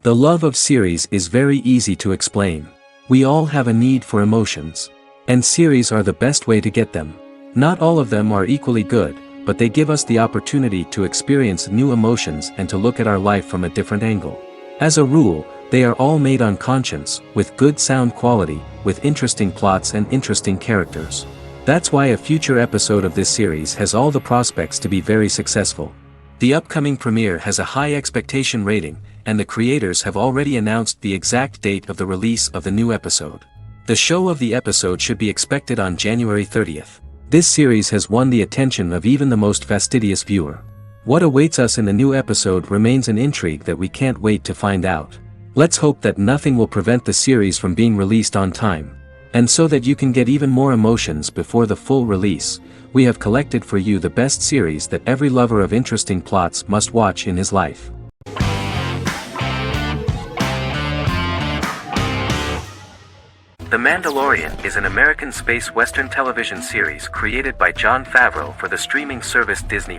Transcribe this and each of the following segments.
The love of series is very easy to explain. We all have a need for emotions. And series are the best way to get them. Not all of them are equally good, but they give us the opportunity to experience new emotions and to look at our life from a different angle. As a rule, they are all made on conscience, with good sound quality, with interesting plots and interesting characters. That's why a future episode of this series has all the prospects to be very successful. The upcoming premiere has a high expectation rating, and the creators have already announced the exact date of the release of the new episode. The show of the episode should be expected on January 30th. This series has won the attention of even the most fastidious viewer. What awaits us in the new episode remains an intrigue that we can't wait to find out. Let's hope that nothing will prevent the series from being released on time. And so that you can get even more emotions before the full release, we have collected for you the best series that every lover of interesting plots must watch in his life. The Mandalorian is an American space western television series created by Jon Favreau for the streaming service Disney+.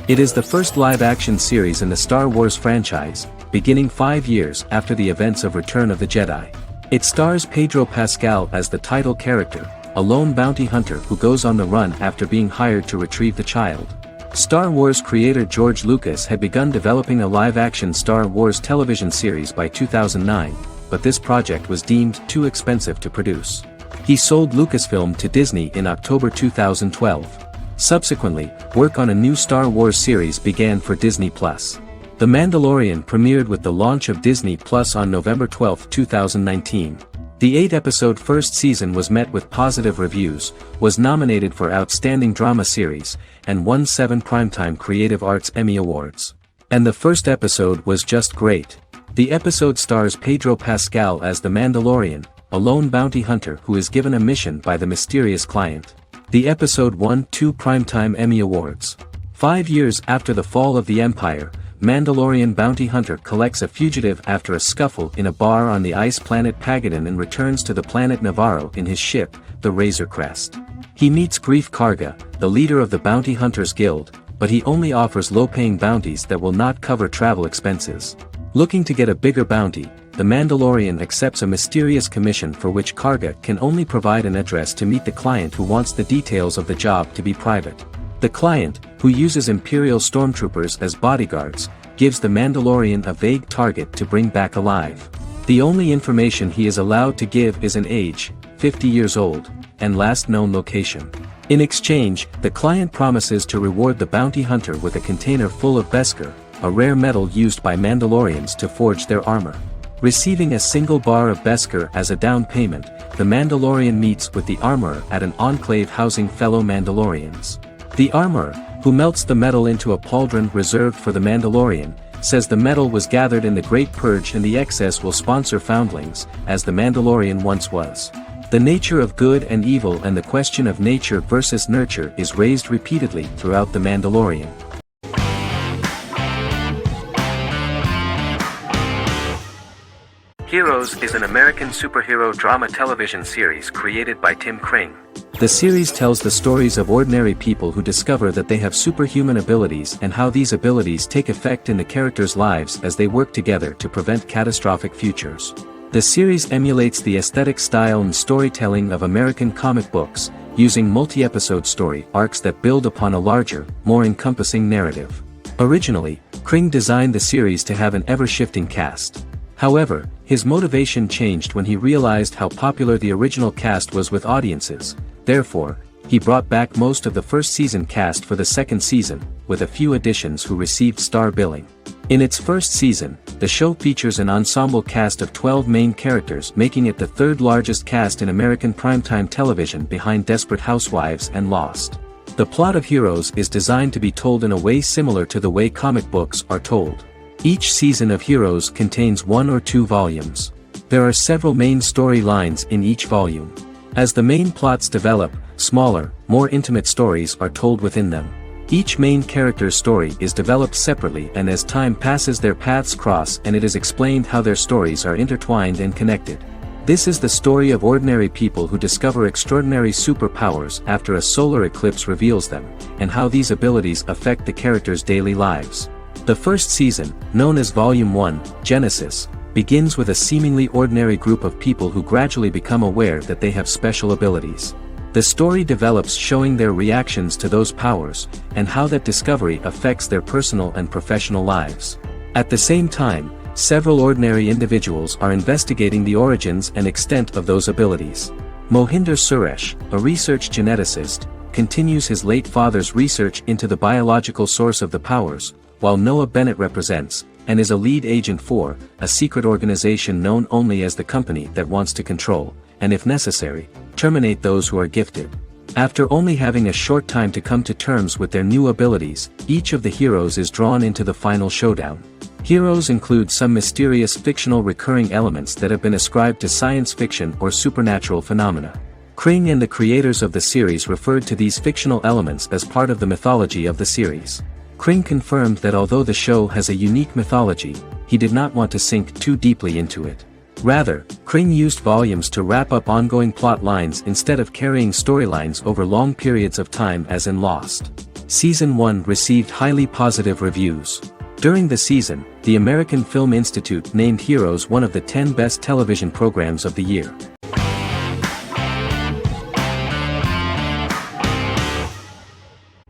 It is the first live-action series in the Star Wars franchise, beginning 5 years after the events of Return of the Jedi. It stars Pedro Pascal as the title character, a lone bounty hunter who goes on the run after being hired to retrieve the child. Star Wars creator George Lucas had begun developing a live-action Star Wars television series by 2009, but this project was deemed too expensive to produce. He sold Lucasfilm to Disney in October 2012. Subsequently, work on a new Star Wars series began for Disney+. The Mandalorian premiered with the launch of Disney+ on November 12, 2019. The 8-episode first season was met with positive reviews, was nominated for Outstanding Drama Series, and won 7 Primetime Creative Arts Emmy Awards. And the first episode was just great. The episode stars Pedro Pascal as the Mandalorian, a lone bounty hunter who is given a mission by the mysterious client. The episode won 2 Primetime Emmy Awards. 5 years after the fall of the Empire, Mandalorian bounty hunter collects a fugitive after a scuffle in a bar on the ice planet Pagadan and returns to the planet Navarro in his ship, the Razor Crest. He meets Grief Karga, the leader of the Bounty Hunters Guild, but he only offers low-paying bounties that will not cover travel expenses. Looking to get a bigger bounty, the Mandalorian accepts a mysterious commission for which Karga can only provide an address to meet the client who wants the details of the job to be private. The client, who uses Imperial stormtroopers as bodyguards, gives the Mandalorian a vague target to bring back alive. The only information he is allowed to give is an age, 50 years old, and last known location. In exchange, the client promises to reward the bounty hunter with a container full of Beskar, a rare metal used by Mandalorians to forge their armor. Receiving a single bar of Beskar as a down payment, the Mandalorian meets with the armorer at an enclave housing fellow Mandalorians. The armorer, who melts the metal into a pauldron reserved for the Mandalorian, says the metal was gathered in the Great Purge and the excess will sponsor foundlings, as the Mandalorian once was. The nature of good and evil and the question of nature versus nurture is raised repeatedly throughout The Mandalorian. Heroes is an American superhero drama television series created by Tim Kring. The series tells the stories of ordinary people who discover that they have superhuman abilities and how these abilities take effect in the characters' lives as they work together to prevent catastrophic futures. The series emulates the aesthetic style and storytelling of American comic books, using multi-episode story arcs that build upon a larger, more encompassing narrative. Originally, Kring designed the series to have an ever-shifting cast. However, his motivation changed when he realized how popular the original cast was with audiences. Therefore, he brought back most of the first season cast for the second season, with a few additions who received star billing. In its first season, the show features an ensemble cast of 12 main characters, making it the third largest cast in American primetime television behind Desperate Housewives and Lost. The plot of Heroes is designed to be told in a way similar to the way comic books are told. Each season of Heroes contains 1 or 2 volumes. There are several main storylines in each volume. As the main plots develop, smaller, more intimate stories are told within them. Each main character's story is developed separately, and as time passes their paths cross and it is explained how their stories are intertwined and connected. This is the story of ordinary people who discover extraordinary superpowers after a solar eclipse reveals them, and how these abilities affect the characters' daily lives. The first season, known as Volume 1, Genesis, begins with a seemingly ordinary group of people who gradually become aware that they have special abilities. The story develops showing their reactions to those powers, and how that discovery affects their personal and professional lives. At the same time, several ordinary individuals are investigating the origins and extent of those abilities. Mohinder Suresh, a research geneticist, continues his late father's research into the biological source of the powers, while Noah Bennett represents, and is a lead agent for, a secret organization known only as the company that wants to control, and if necessary, terminate those who are gifted. After only having a short time to come to terms with their new abilities, each of the heroes is drawn into the final showdown. Heroes include some mysterious fictional recurring elements that have been ascribed to science fiction or supernatural phenomena. Kring and the creators of the series referred to these fictional elements as part of the mythology of the series. Kring confirmed that although the show has a unique mythology, he did not want to sink too deeply into it. Rather, Kring used volumes to wrap up ongoing plot lines instead of carrying storylines over long periods of time as in Lost. Season 1 received highly positive reviews. During the season, the American Film Institute named Heroes one of the 10 best television programs of the year.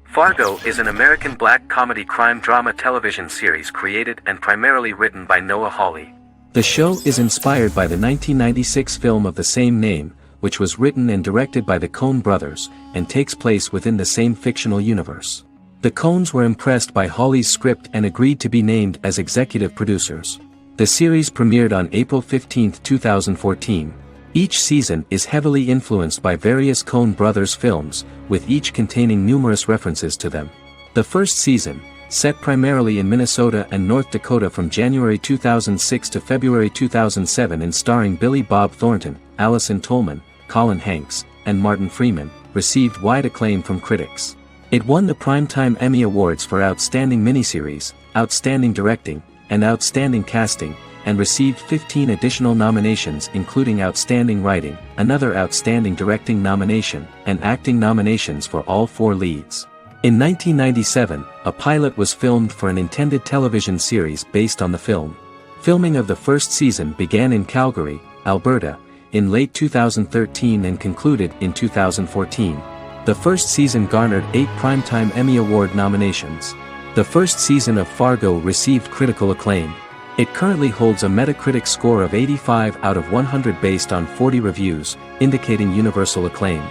Fargo is an American black comedy crime drama television series created and primarily written by Noah Hawley. The show is inspired by the 1996 film of the same name, which was written and directed by the Coen brothers, and takes place within the same fictional universe. The Coens were impressed by Hawley's script and agreed to be named as executive producers. The series premiered on April 15, 2014. Each season is heavily influenced by various Coen brothers films, with each containing numerous references to them. The first season, set primarily in Minnesota and North Dakota from January 2006 to February 2007 and starring Billy Bob Thornton, Allison Tolman, Colin Hanks, and Martin Freeman, received wide acclaim from critics. It won the Primetime Emmy Awards for Outstanding Miniseries, Outstanding Directing, and Outstanding Casting, and received 15 additional nominations including Outstanding Writing, another Outstanding Directing nomination, and acting nominations for all 4 leads. In 1997, a pilot was filmed for an intended television series based on the film. Filming of the first season began in Calgary, Alberta, in late 2013 and concluded in 2014. The first season garnered 8 Primetime Emmy Award nominations. The first season of Fargo received critical acclaim. It currently holds a Metacritic score of 85 out of 100 based on 40 reviews, indicating universal acclaim.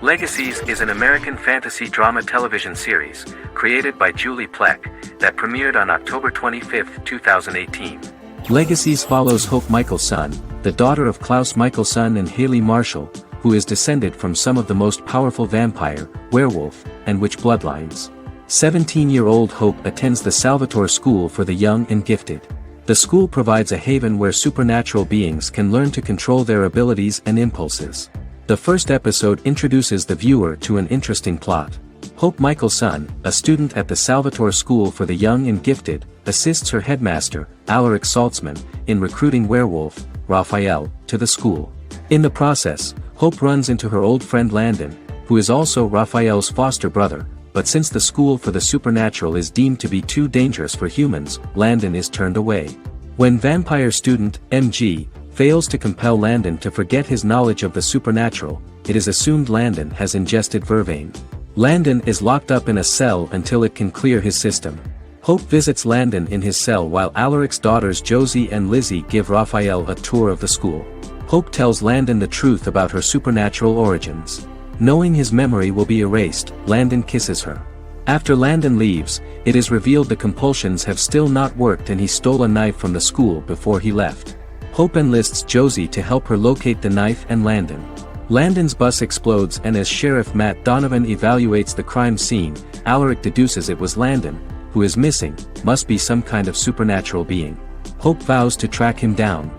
Legacies is an American fantasy drama television series, created by Julie Plec, that premiered on October 25, 2018. Legacies follows Hope Michelson, the daughter of Klaus Michelson and Haley Marshall, who is descended from some of the most powerful vampire, werewolf, and witch bloodlines. 17-year-old Hope attends the Salvatore School for the Young and Gifted. The school provides a haven where supernatural beings can learn to control their abilities and impulses. The first episode introduces the viewer to an interesting plot. Hope Michelson, a student at the Salvatore School for the Young and Gifted, assists her headmaster, Alaric Saltzman, in recruiting werewolf, Raphael, to the school. In the process, Hope runs into her old friend Landon, who is also Raphael's foster brother, but since the school for the supernatural is deemed to be too dangerous for humans, Landon is turned away. When vampire student, MG, fails to compel Landon to forget his knowledge of the supernatural, it is assumed Landon has ingested vervain. Landon is locked up in a cell until it can clear his system. Hope visits Landon in his cell while Alaric's daughters Josie and Lizzie give Raphael a tour of the school. Hope tells Landon the truth about her supernatural origins. Knowing his memory will be erased, Landon kisses her. After Landon leaves, it is revealed the compulsions have still not worked and he stole a knife from the school before he left. Hope enlists Josie to help her locate the knife and Landon. Landon's bus explodes and as Sheriff Matt Donovan evaluates the crime scene, Alaric deduces it was Landon, who is missing, must be some kind of supernatural being. Hope vows to track him down.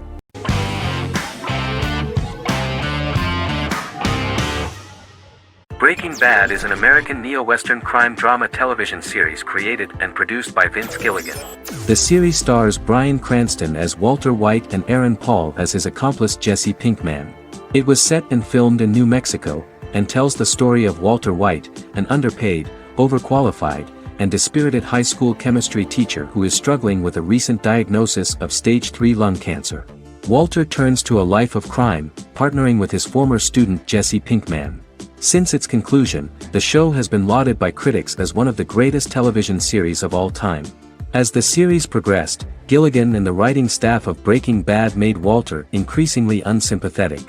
Breaking Bad is an American neo-Western crime drama television series created and produced by Vince Gilligan. The series stars Bryan Cranston as Walter White and Aaron Paul as his accomplice Jesse Pinkman. It was set and filmed in New Mexico, and tells the story of Walter White, an underpaid, overqualified, and dispirited high school chemistry teacher who is struggling with a recent diagnosis of stage 3 lung cancer. Walter turns to a life of crime, partnering with his former student Jesse Pinkman. Since its conclusion, the show has been lauded by critics as one of the greatest television series of all time. As the series progressed, Gilligan and the writing staff of Breaking Bad made Walter increasingly unsympathetic.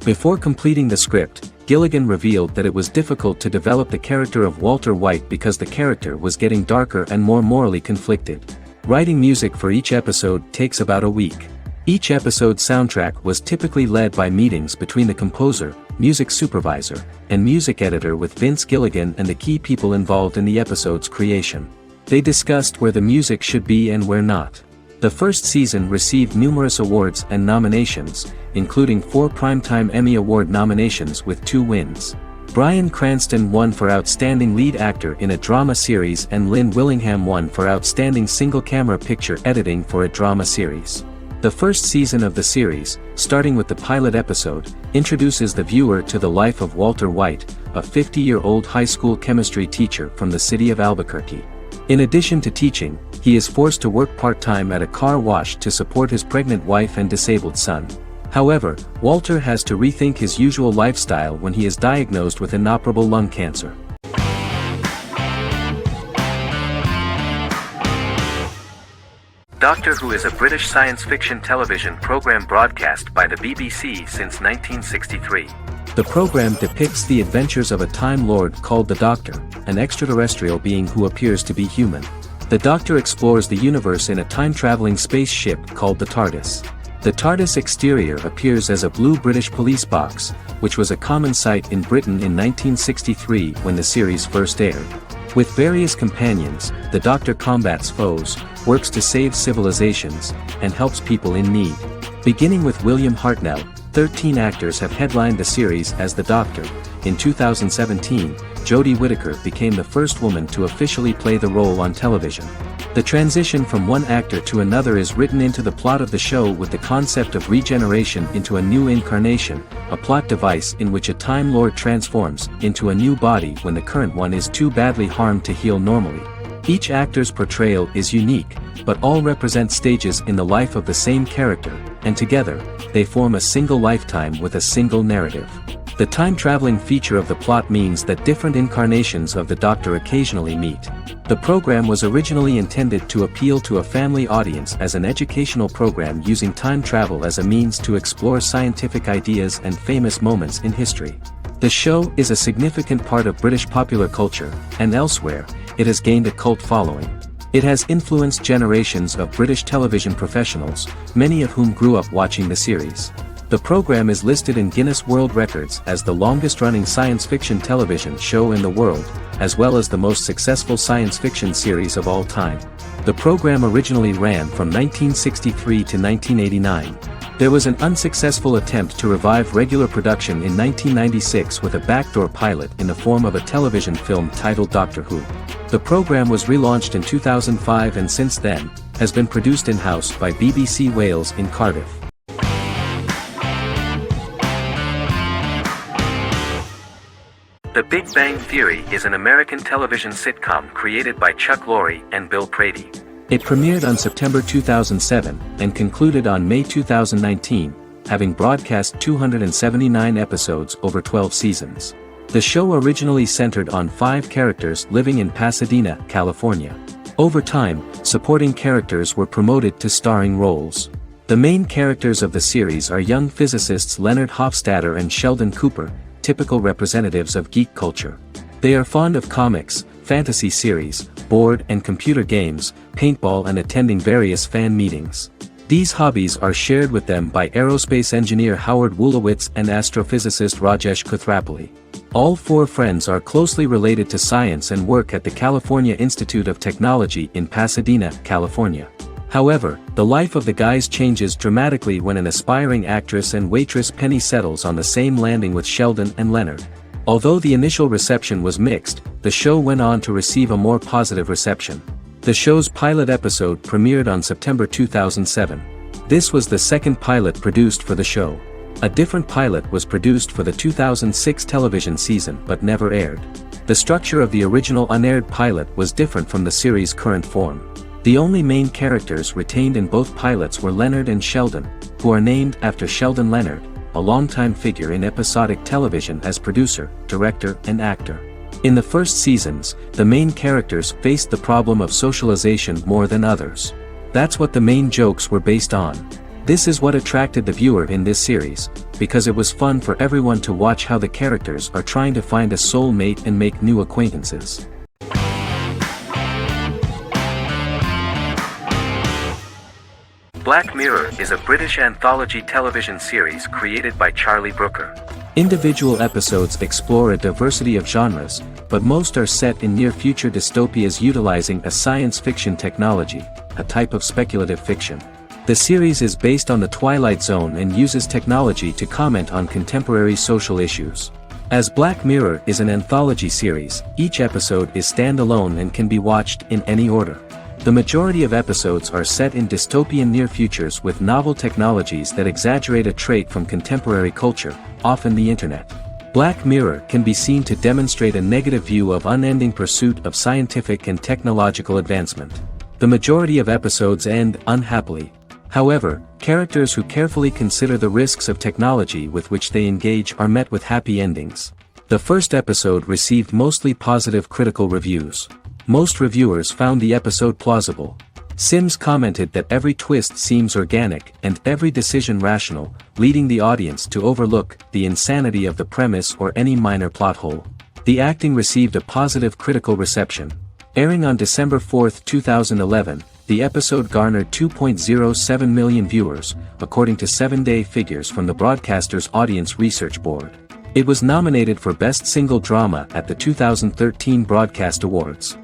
Before completing the script, Gilligan revealed that it was difficult to develop the character of Walter White because the character was getting darker and more morally conflicted. Writing music for each episode takes about a week. Each episode's soundtrack was typically led by meetings between the composer, music supervisor, and music editor with Vince Gilligan and the key people involved in the episode's creation. They discussed where the music should be and where not. The first season received numerous awards and nominations, including 4 Primetime Emmy Award nominations with 2 wins. Bryan Cranston won for Outstanding Lead Actor in a Drama Series and Lynn Willingham won for Outstanding Single-Camera Picture Editing for a Drama Series. The first season of the series, starting with the pilot episode, introduces the viewer to the life of Walter White, a 50-year-old high school chemistry teacher from the city of Albuquerque. In addition to teaching, he is forced to work part-time at a car wash to support his pregnant wife and disabled son. However, Walter has to rethink his usual lifestyle when he is diagnosed with inoperable lung cancer. Doctor Who is a British science fiction television program broadcast by the BBC since 1963. The program depicts the adventures of a Time Lord called the Doctor, an extraterrestrial being who appears to be human. The Doctor explores the universe in a time-traveling spaceship called the TARDIS. The TARDIS exterior appears as a blue British police box, which was a common sight in Britain in 1963 when the series first aired. With various companions, the Doctor combats foes, works to save civilizations, and helps people in need. Beginning with William Hartnell, 13 actors have headlined the series as the Doctor. In 2017, Jodie Whittaker became the first woman to officially play the role on television. The transition from one actor to another is written into the plot of the show with the concept of regeneration into a new incarnation, a plot device in which a Time Lord transforms into a new body when the current one is too badly harmed to heal normally. Each actor's portrayal is unique, but all represent stages in the life of the same character, and together, they form a single lifetime with a single narrative. The time-traveling feature of the plot means that different incarnations of the Doctor occasionally meet. The program was originally intended to appeal to a family audience as an educational program using time travel as a means to explore scientific ideas and famous moments in history. The show is a significant part of British popular culture, and elsewhere, it has gained a cult following. It has influenced generations of British television professionals, many of whom grew up watching the series. The program is listed in Guinness World Records as the longest-running science fiction television show in the world, as well as the most successful science fiction series of all time. The program originally ran from 1963 to 1989. There was an unsuccessful attempt to revive regular production in 1996 with a backdoor pilot in the form of a television film titled Doctor Who. The program was relaunched in 2005 and since then, has been produced in-house by BBC Wales in Cardiff. The Big Bang Theory is an American television sitcom created by Chuck Lorre and Bill Prady. It premiered on September 2007 and concluded on May 2019, having broadcast 279 episodes over 12 seasons. The show originally centered on 5 characters living in Pasadena, California. Over time, supporting characters were promoted to starring roles. The main characters of the series are young physicists Leonard Hofstadter and Sheldon Cooper, typical representatives of geek culture. They are fond of comics, fantasy series, board and computer games, paintball and attending various fan meetings. These hobbies are shared with them by aerospace engineer Howard Wolowitz and astrophysicist Rajesh Kuthrapalli. All 4 friends are closely related to science and work at the California Institute of Technology in Pasadena, California. However, the life of the guys changes dramatically when an aspiring actress and waitress Penny settles on the same landing with Sheldon and Leonard. Although the initial reception was mixed, the show went on to receive a more positive reception. The show's pilot episode premiered on September 2007. This was the second pilot produced for the show. A different pilot was produced for the 2006 television season but never aired. The structure of the original unaired pilot was different from the series' current form. The only main characters retained in both pilots were Leonard and Sheldon, who are named after Sheldon Leonard, a longtime figure in episodic television as producer, director, and actor. In the first seasons, the main characters faced the problem of socialization more than others. That's what the main jokes were based on. This is what attracted the viewer in this series, because it was fun for everyone to watch how the characters are trying to find a soulmate and make new acquaintances. Black Mirror is a British anthology television series created by Charlie Brooker. Individual episodes explore a diversity of genres, but most are set in near-future dystopias utilizing a science fiction technology, a type of speculative fiction. The series is based on the Twilight Zone and uses technology to comment on contemporary social issues. As Black Mirror is an anthology series, each episode is standalone and can be watched in any order. The majority of episodes are set in dystopian near futures with novel technologies that exaggerate a trait from contemporary culture, often the internet. Black Mirror can be seen to demonstrate a negative view of unending pursuit of scientific and technological advancement. The majority of episodes end unhappily. However, characters who carefully consider the risks of technology with which they engage are met with happy endings. The first episode received mostly positive critical reviews. Most reviewers found the episode plausible. Sims commented that every twist seems organic and every decision rational, leading the audience to overlook the insanity of the premise or any minor plot hole. The acting received a positive critical reception. Airing on December 4, 2011, the episode garnered 2.07 million viewers, according to 7-day figures from the broadcaster's Audience Research Board. It was nominated for Best Single Drama at the 2013 Broadcast Awards.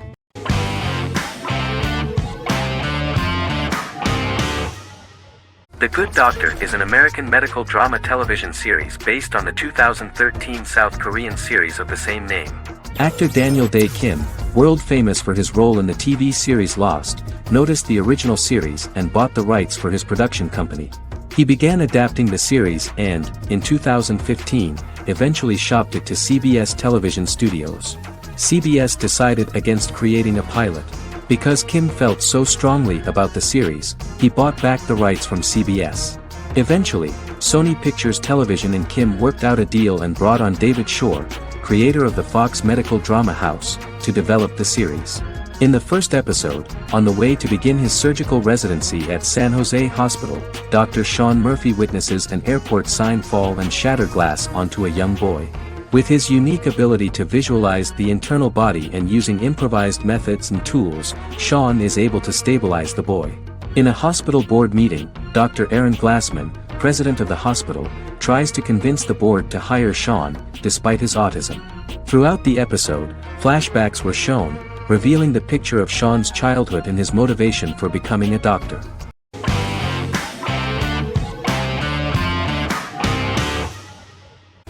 The Good Doctor is an American medical drama television series based on the 2013 South Korean series of the same name. Actor Daniel Dae Kim, world famous for his role in the TV series Lost, noticed the original series and bought the rights for his production company. He began adapting the series and, in 2015, eventually shopped it to CBS Television Studios. CBS decided against creating a pilot. Because Kim felt so strongly about the series, he bought back the rights from CBS. Eventually, Sony Pictures Television and Kim worked out a deal and brought on David Shore, creator of the Fox medical drama house, to develop the series. In the first episode, on the way to begin his surgical residency at San Jose Hospital, Dr. Sean Murphy witnesses an airport sign fall and shatter glass onto a young boy. With his unique ability to visualize the internal body and using improvised methods and tools, Sean is able to stabilize the boy. In a hospital board meeting, Dr. Aaron Glassman, president of the hospital, tries to convince the board to hire Sean, despite his autism. Throughout the episode, flashbacks were shown, revealing the picture of Sean's childhood and his motivation for becoming a doctor.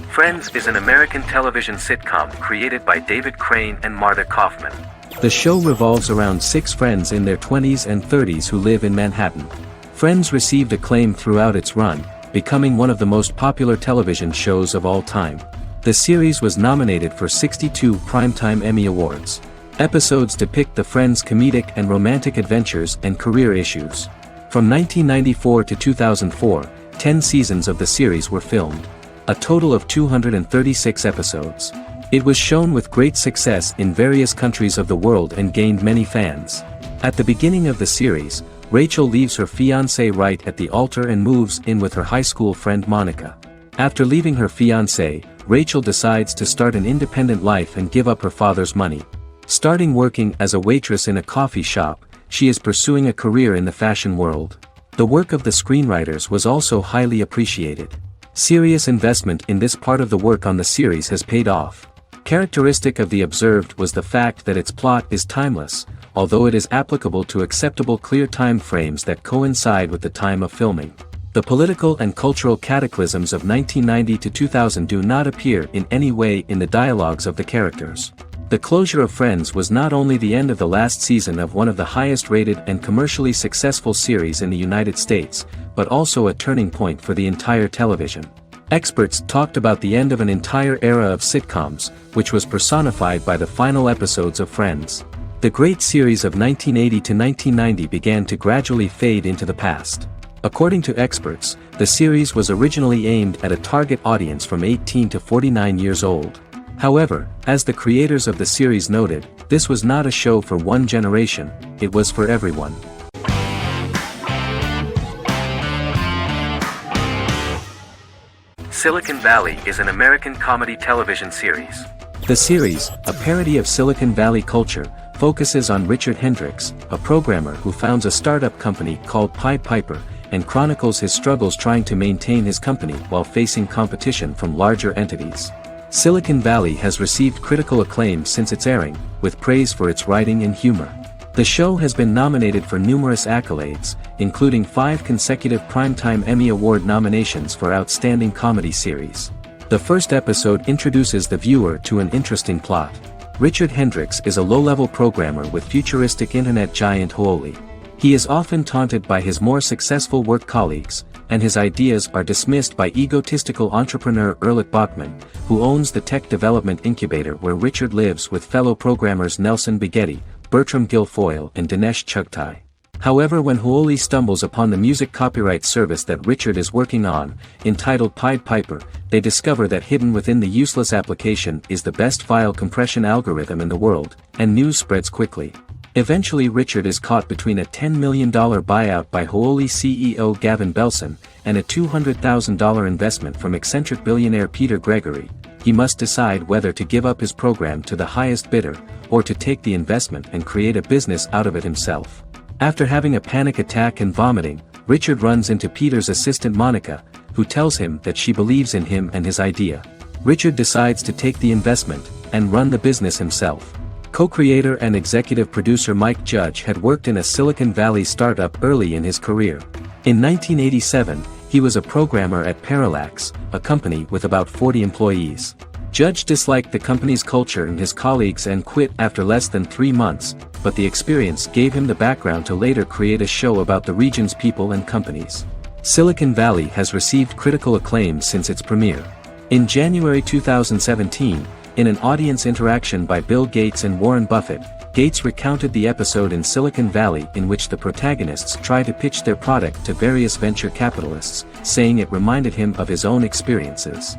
Friends is an American television sitcom created by David Crane and Marta Kaufman. The show revolves around 6 friends in their 20s and 30s who live in Manhattan. Friends received acclaim throughout its run, becoming one of the most popular television shows of all time. The series was nominated for 62 Primetime Emmy Awards. Episodes depict the friends' comedic and romantic adventures and career issues. From 1994 to 2004, 10 seasons of the series were filmed. A total of 236 episodes. It was shown with great success in various countries of the world and gained many fans. At the beginning of the series, Rachel leaves her fiancé right at the altar and moves in with her high school friend Monica. After leaving her fiancé, Rachel decides to start an independent life and give up her father's money. Starting working as a waitress in a coffee shop, she is pursuing a career in the fashion world. The work of the screenwriters was also highly appreciated. Serious investment in this part of the work on the series has paid off. Characteristic of The Observed was the fact that its plot is timeless, although it is applicable to acceptable clear time frames that coincide with the time of filming. The political and cultural cataclysms of 1990 to 2000 do not appear in any way in the dialogues of the characters. The closure of Friends was not only the end of the last season of one of the highest-rated and commercially successful series in the United States, but also a turning point for the entire television. Experts talked about the end of an entire era of sitcoms, which was personified by the final episodes of Friends. The great series of 1980 to 1990 began to gradually fade into the past. According to experts, the series was originally aimed at a target audience from 18 to 49 years old. However, as the creators of the series noted, this was not a show for one generation, it was for everyone. Silicon Valley is an American comedy television series. The series, a parody of Silicon Valley culture, focuses on Richard Hendricks, a programmer who founds a startup company called Pied Piper, and chronicles his struggles trying to maintain his company while facing competition from larger entities. Silicon Valley has received critical acclaim since its airing, with praise for its writing and humor. The show has been nominated for numerous accolades, including 5 consecutive Primetime Emmy Award nominations for Outstanding Comedy Series. The first episode introduces the viewer to an interesting plot. Richard Hendricks is a low-level programmer with futuristic internet giant Huawei. He is often taunted by his more successful work colleagues, and his ideas are dismissed by egotistical entrepreneur Erlich Bachman, who owns the tech development incubator where Richard lives with fellow programmers Nelson Bighetti, Bertram Guilfoyle and Dinesh Chugtai. However, when Huawei stumbles upon the music copyright service that Richard is working on, entitled Pied Piper, they discover that hidden within the useless application is the best file compression algorithm in the world, and news spreads quickly. Eventually Richard is caught between a $10 million buyout by Huawei CEO Gavin Belson, and a $200,000 investment from eccentric billionaire Peter Gregory. He must decide whether to give up his program to the highest bidder, or to take the investment and create a business out of it himself. After having a panic attack and vomiting, Richard runs into Peter's assistant Monica, who tells him that she believes in him and his idea. Richard decides to take the investment, and run the business himself. Co-creator and executive producer Mike Judge had worked in a Silicon Valley startup early in his career. In 1987, he was a programmer at Parallax, a company with about 40 employees. Judge disliked the company's culture and his colleagues and quit after less than 3 months, but the experience gave him the background to later create a show about the region's people and companies. Silicon Valley has received critical acclaim since its premiere. In January 2017, in an audience interaction by Bill Gates and Warren Buffett, Gates recounted the episode in Silicon Valley in which the protagonists try to pitch their product to various venture capitalists, saying it reminded him of his own experiences.